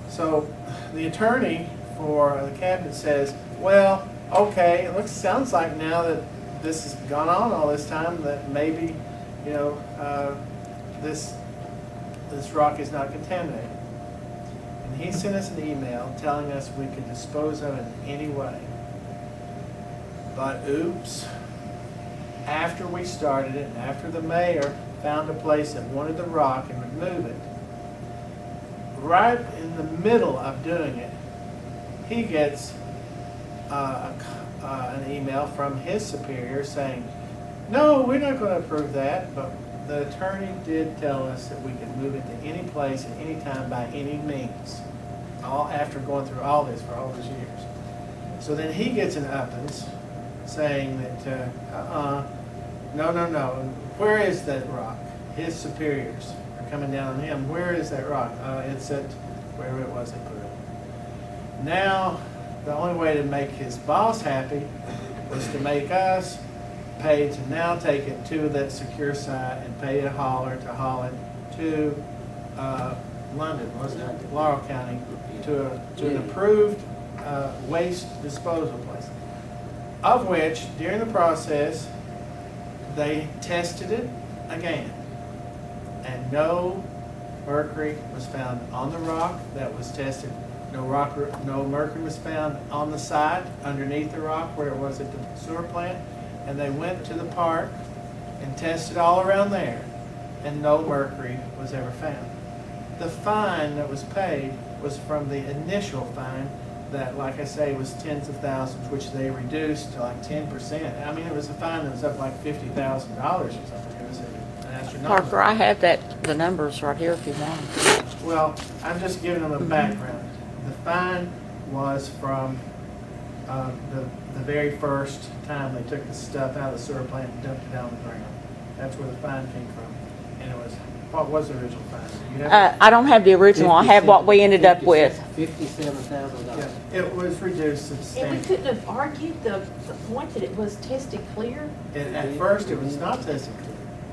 So the attorney for the cabinet says, well, okay, it sounds like now that this has gone on all this time that maybe, you know, this rock is not contaminated. And he sent us an email telling us we could dispose of it in any way. But oops, after we started it, and after the mayor found a place that wanted the rock and would move it, right in the middle of doing it, he gets an email from his superior saying, no, we're not going to approve that, but the attorney did tell us that we could move it to any place at any time by any means, all after going through all this for all those years. So then he gets an uppance saying that, no, no, no, where is that rock? His superiors are coming down on him. Where is that rock? It's at wherever it was they put it. Now, the only way to make his boss happy was to make us pay to now take it to that secure site and pay a hauler to haul it to London, wasn't it? Laurel County, to an approved waste disposal place. Of which, during the process, they tested it again. And no mercury was found on the rock that was tested. No mercury was found on the site underneath the rock where it was at the sewer plant. And they went to the park and tested all around there, and no mercury was ever found. The fine that was paid was from the initial fine that, like I say, was tens of thousands, which they reduced to like 10%. I mean, it was a fine that was up like $50,000 or something. It was an astronomical. Parker, I have the numbers right here if you want. Well, I'm just giving them a background. The fine was from the very first time they took the stuff out of the sewer plant and dumped it down the ground. That's where the fine came from. And it was What was the original finding? You have I don't have the original, I have what we ended up with. $57,000. it was reduced And we substantially. couldn't have argued the point that it was tested clear. And at first, it was not tested clear.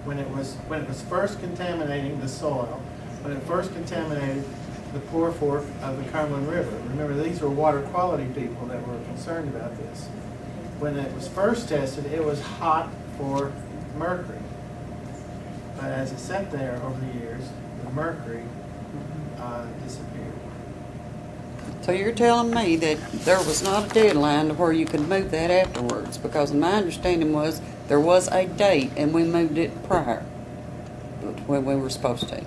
When it was first contaminating the soil, when it first contaminated the poor fork of the Cumberland River. Remember, these were water quality people that were concerned about this. When it was first tested, it was hot for mercury. But as it sat there over the years, the mercury disappeared. So you're telling me that there was not a deadline to where you could move that afterwards? Because my understanding was there was a date and we moved it prior to when we were supposed to.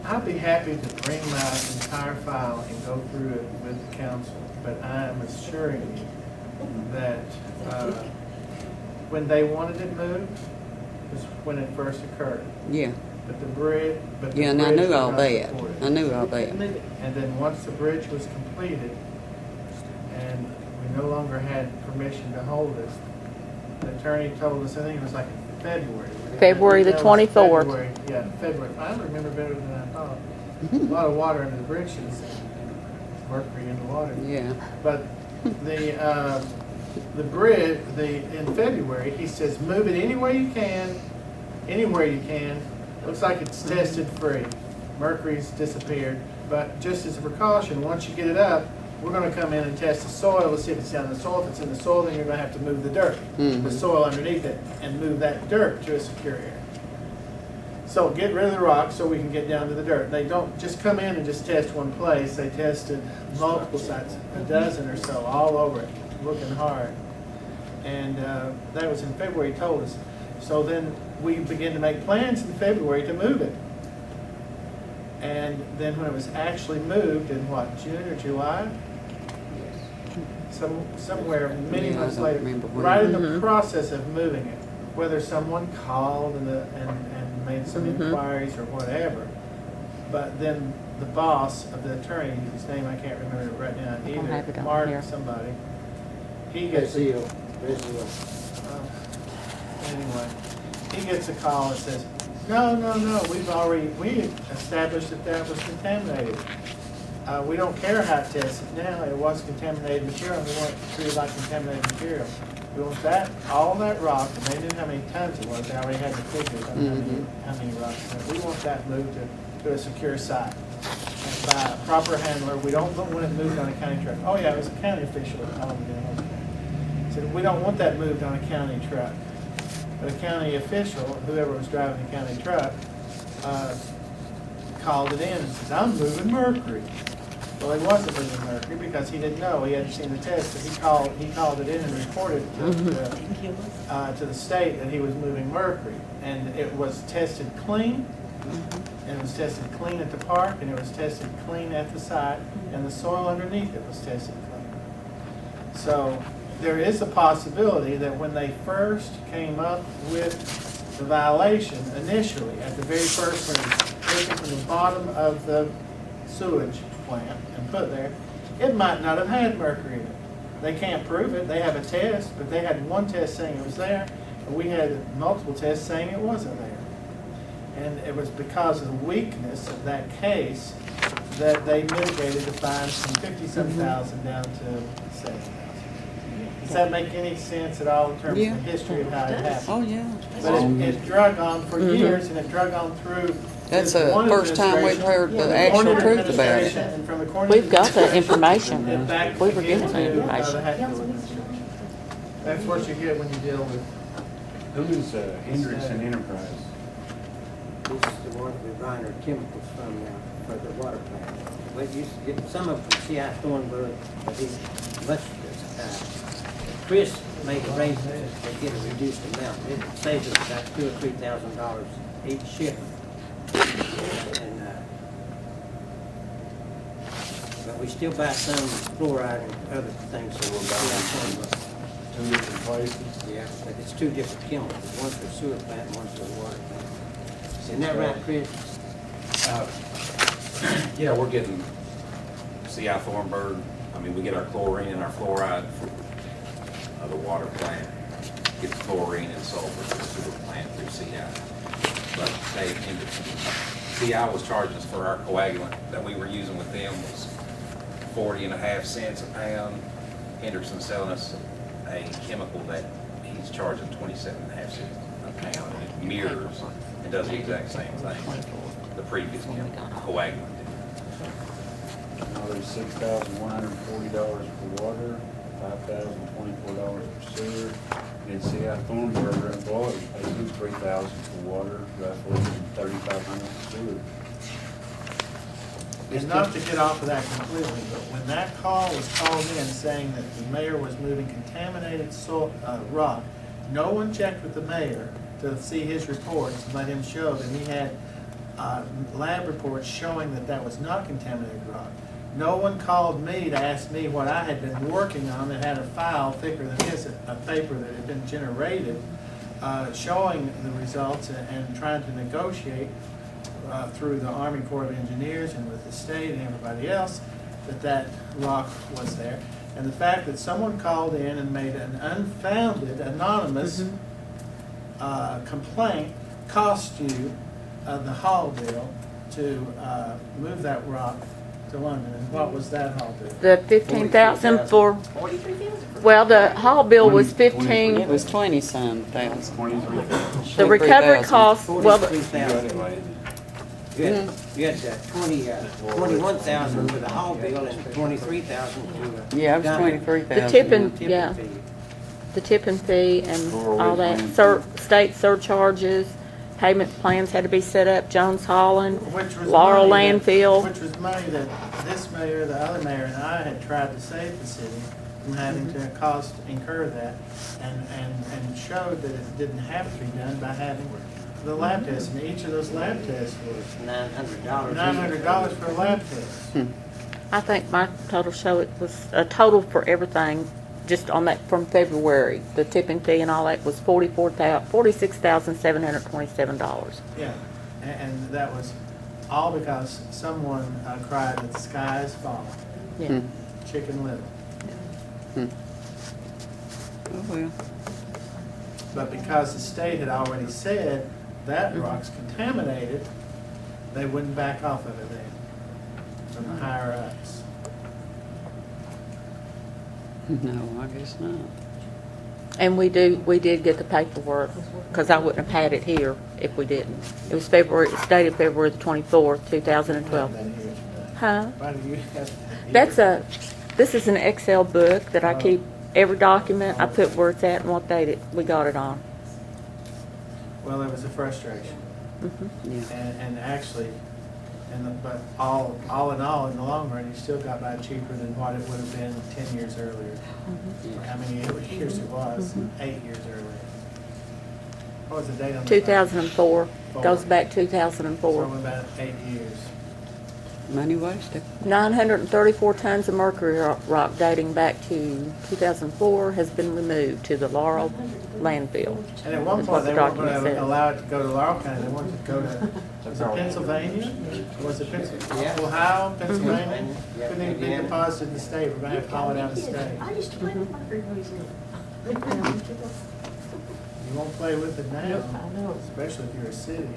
I'd be happy to bring my entire file and go through it with the council, but I am assuring you that when they wanted it moved was when it first occurred. Yeah. But the bridge, Yeah, and I was knew all not that. supported. I knew all that. And then once the bridge was completed, and we no longer had permission to hold it, the attorney told us, I think it was like in February. February the That was 24th. February, yeah, February. I remember better than I thought. A lot of water under the bridges, mercury in the water. Yeah. But the bridge, in February, he says, move it any way you can, anywhere you can. Looks like it's tested free. Mercury's disappeared. But just as a precaution, once you get it up, we're going to come in and test the soil to see if it's down in the soil. If it's in the soil, then you're going to have to move the dirt, the soil underneath it, and move that dirt to a secure area. So get rid of the rock so we can get down to the dirt. They don't just come in and just test one place. They tested multiple sites, a dozen or so, all over it, looking hard. And that was in February, he told us. So then we began to make plans in February to move it. And then when it was actually moved in what, June or July? Somewhere many Yeah, I months don't later, remember when. right in the process of moving it, whether someone called and made some inquiries or whatever. But then the boss of the attorney, whose name I can't remember right now I don't have it either, on Mark here. somebody, he gets anyway, he gets a call and says, no, we established that was contaminated. We don't care how it tested now, it was contaminated material, and we want it treated like contaminated material. We want that, all that rock, and they knew how many tons it was, they already had the figures on how many rocks. We want that moved to a secure site. And by a proper handler, we don't want it moved on a county truck. Oh yeah, it was a county official that called me down. Said, we don't want that moved on a county truck. But a county official, whoever was driving the county truck, called it in and says, I'm moving mercury. Well, he wasn't moving mercury because he didn't know. He hadn't seen the test. So he called it in and reported to the state that he was moving mercury. And it was tested clean. And it was tested clean at the park. And it was tested clean at the site. And the soil underneath it was tested clean. So there is a possibility that when they first came up with the violation initially, at the very first one, taken from the bottom of the sewage plant and put there, it might not have had mercury in it. They can't prove it. They have a test, but they had one test saying it was there, and we had multiple tests saying it wasn't there. And it was because of the weakness of that case that they mitigated the fine from $57,000 down to $7,000. Does that make any sense at all in terms of the history of how it happened? Oh, yeah. But it drug on for years, and it drug on through. That's the first time we've heard the actual truth about it. And from the Cornett We've got the information. and back We were again given the to, information. the Hatfield administration. That's what you get when you deal with. Who's Hendrickson Enterprise? This is the one we buying our chemicals from now for the water plant. We used to get some of them from C.I. Thornburg, but Chris made arrangements to get a reduced amount. It saves us about $2,000 or $3,000 each shipment. And, but we still buy some fluoride and other things. So we'll buy Two different places? yeah, but it's two different chemicals. One's for sewer plant and one's for the water plant. Isn't that right, Chris? Yeah, we're getting C.I. Thornburg. I mean, we get our chlorine and our fluoride from the water plant. Get the chlorine and sulfur from the sewer plant through C.I. but they ended. CI was charging us for our coagulant that we were using with them was 40.5 cents a pound. Henderson's selling us a chemical that he's charging 27.5 cents a pound, and it mirrors and does the exact same thing the previous chemical coagulant did. Now there's $6,140 for water, $5,024 for sewer. And see, I Thornburger and Boyd pays $3,000 for water, roughly, and $3,500 for sewer. And not to get off of that completely, but when that call was called in saying that the mayor was moving contaminated rock, no one checked with the mayor to see his reports and let him show that he had lab reports showing that that was not contaminated rock. No one called me to ask me what I had been working on that had a file thicker than this, a paper that had been generated, showing the results and trying to negotiate through the Army Corps of Engineers and with the state and everybody else that rock was there. And the fact that someone called in and made an unfounded, anonymous complaint cost you the haul bill to move that rock to London. And what was that haul bill? The 15,000 for, 43,000. well, the haul bill was 15. It was 20-some thousand. 23,000. The recovery 23,000. cost, well, the- 43,000. You had 21,000 for the haul bill and 23,000 to. Yeah, it was dump it. 23,000. The tipping, Tipping yeah, fee. the tipping fee and For all that, original. state surcharges, payment plans had to be set up, Jones Holland, Which was Laurel money that- Landfill. Which was money that this mayor, the other mayor, and I had tried to save the city from having to incur that, and showed that it didn't have to be done by having the lab test. And each of those lab tests was $900. $900 for a lab test. I think my total show, it was a total for everything, just on that from February. The tipping fee and all that was $46,727. Yeah, and that was all because someone cried that the sky is falling. Yeah. Chicken Little. Oh, well. But because the state had already said that rock's contaminated, they wouldn't back off of it then, from the higher ups. No, I guess not. And we did get the paperwork, because I wouldn't have had it here if we didn't. It was February, it stated February the 24th, 2012. Huh? Why do you have? This is an Excel book that I keep every document. I put where it's at and what date we got it on. Well, it was a frustration, Yeah. and actually, but all in all, in the long run, you still got by cheaper than what it would have been 10 years earlier. Or how many years it was? 8 years earlier. What was the date on the 2004, goes back So 2004. about 8 years. Money wasted. 934 tons of mercury rock dating back to 2004 has been removed to the Laurel landfill. And at one That's point, what the they weren't document going to said. allow it to go to Laurel County, they wanted to go to, was it Pennsylvania? Was it Pennsylvania? Yeah. Ohio, Pennsylvania? Yeah. Couldn't even be Indiana. deposited in the state, we're going to have to haul it out of state. I used to play with mercury boys in it. You won't play with it now, Nope, I know. especially if you're a city.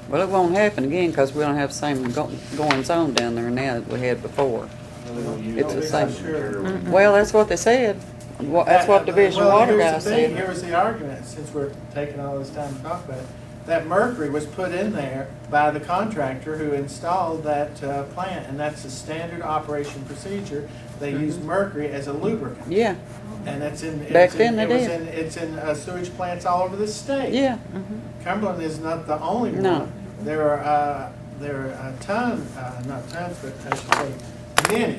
Well, it won't happen again because we don't have the same goings on down there now that we had before. It's the same. Sure. Well, that's what they said. That's what Division Well, Water here's guy the thing, said. here was the argument, since we're taking all this time to talk about it. That mercury was put in there by the contractor who installed that plant, and that's the standard operation procedure. They use mercury as a lubricant. Yeah, And it's in. Back then they did. It's in sewage plants all over the state. yeah. Cumberland is not the only No. one. There are a ton, not tons, but I should say many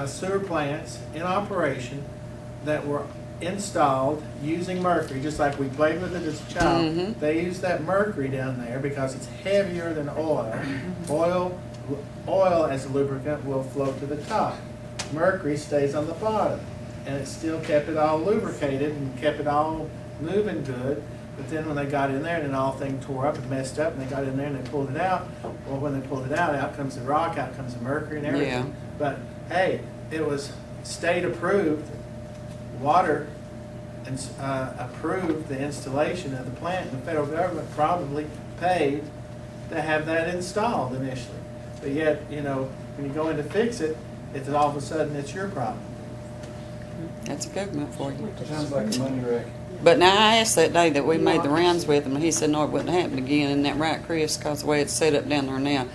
sewer plants in operation that were installed using mercury, just like we played with it as a child. Mhm. They use that mercury down there because it's heavier than oil. Oil as a lubricant will float to the top. Mercury stays on the bottom, and it still kept it all lubricated and kept it all moving good. But then when they got in there, and then all thing tore up and messed up, and they got in there and they pulled it out. Well, when they pulled it out comes the rock, out comes the mercury and everything. Yeah. But hey, it was state approved water approved the installation of the plant, and the federal government probably paid to have that installed initially. But yet, you know, when you go in to fix it, it's all of a sudden it's your problem. That's government for you. Sounds like a money wreck. But now, I asked that day that we made the rounds with him, and he said, no, it wouldn't happen again. Isn't that right, Chris? Because the way it's set up down there now,